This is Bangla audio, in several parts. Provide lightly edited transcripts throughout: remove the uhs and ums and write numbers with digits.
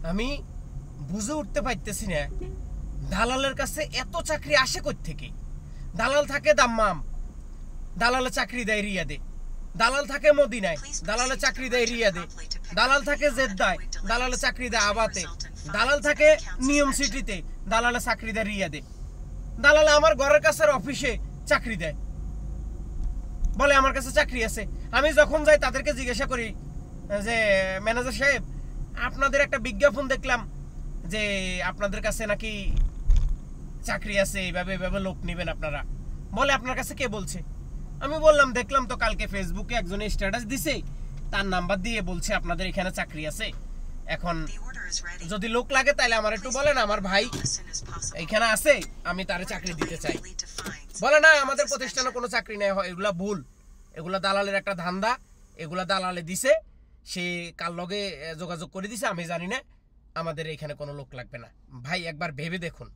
আমি বুঝে উঠতে পারতেছি না দালালের কাছে এত চাকরি আসে কোত্থেকে। দালাল থাকে দাম্মাম, দালালে চাকরি দেয় রিয়াদে। দালাল থাকে মদিনায়, দালালে চাকরি দেয় রিয়াদে। দালাল থাকে জেদ্দায়, দালালে চাকরি দেয় আবাতে। দালাল থাকে নিয়ম সিটিতে, দালালে চাকরি দেয় রিয়াদে। দালালে আমার ঘরের কাছের অফিসে চাকরি দেয়, বলে আমার কাছে চাকরি আছে। আমি যখন যাই তাদেরকে জিজ্ঞাসা করি যে ম্যানেজার সাহেব, আপনাদের একটা বিজ্ঞাপন দেখলাম যে আপনাদের কাছে নাকি চাকরি আছে, এইভাবে এইভাবে লোক নেবেন আপনারা। বলে আপনার কাছে কে বলছে? আমি বললাম দেখলাম তো কালকে ফেসবুকে একজনের স্ট্যাটাস দিছে, তার নাম্বার দিয়ে বলছে আপনাদের এখানে চাকরি আছে। এখন যদি লোক লাগে তাহলে আমার একটু বলেন, আমার ভাই এখানে আছে, আমি তারে চাকরি দিতে চাই। বলে না, আমাদের প্রতিষ্ঠানে কোনো চাকরি নেই, এগুলা ভুল, এগুলা দালালের একটা ধান্দা, এগুলা দালালে দিছে, সে কার লগে যোগাযোগ করে দিছে আমি জানি না, আমাদের এখানে কোনো লোক লাগবে না। ভাই একবার ভেবে দেখুন,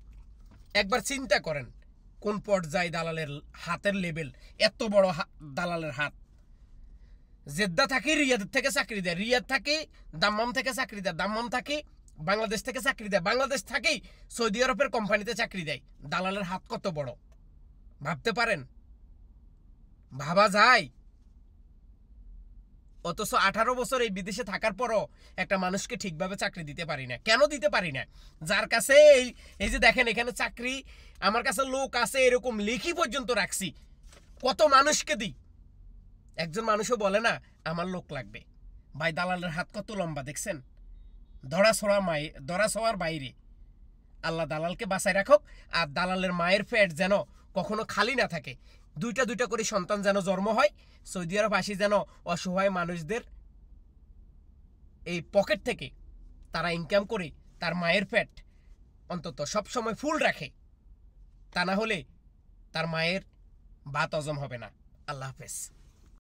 একবার চিন্তা করেন কোন পর্যায়ে দালালের হাতের লেভেল, এত বড় দালালের হাত। জেদ্দা থাকি রিয়াদ থেকে চাকরি দেয়, রিয়াদ থাকি দাম্মাম থেকে চাকরি দেয়, দাম্মাম থাকি বাংলাদেশ থেকে চাকরি দেয়, বাংলাদেশ থাকি সৌদি আরবের কোম্পানিতে চাকরি দেয়। দালালের হাত কত বড় ভাবতে পারেন? ভাবা যায়? অথচ 18 বছর এই বিদেশে থাকার পরও একটা মানুষকে ঠিকভাবে চাকরি দিতে পারি না। কেন দিতে পারি না? যার কাছে এই যে দেখেন এখানে চাকরি, আমার কাছে লোক আছে এরকম লিখি পর্যন্ত রাখছি, কত মানুষকে দিই, একজন মানুষও বলে না আমার লোক লাগবে। ভাই দালালের হাত কত লম্বা দেখছেন? ধরা ছোঁয়ার বাইরে। আল্লাহ দালালকে বাঁচায় রাখুক। আর দালালের মায়ের পেট যেন কখনো খালি না থাকে, দুইটা দুইটা করে সন্তান যেন জন্ম হয়। সৌদি আরব আসি যেন অসহায় মানুষদের এই পকেট থেকে তারা ইনকাম করে তার মায়ের পেট অন্তত সবসময় ফুল রাখে, তা না হলে তার মায়ের ভাত হজম হবে না। আল্লাহ হাফেজ।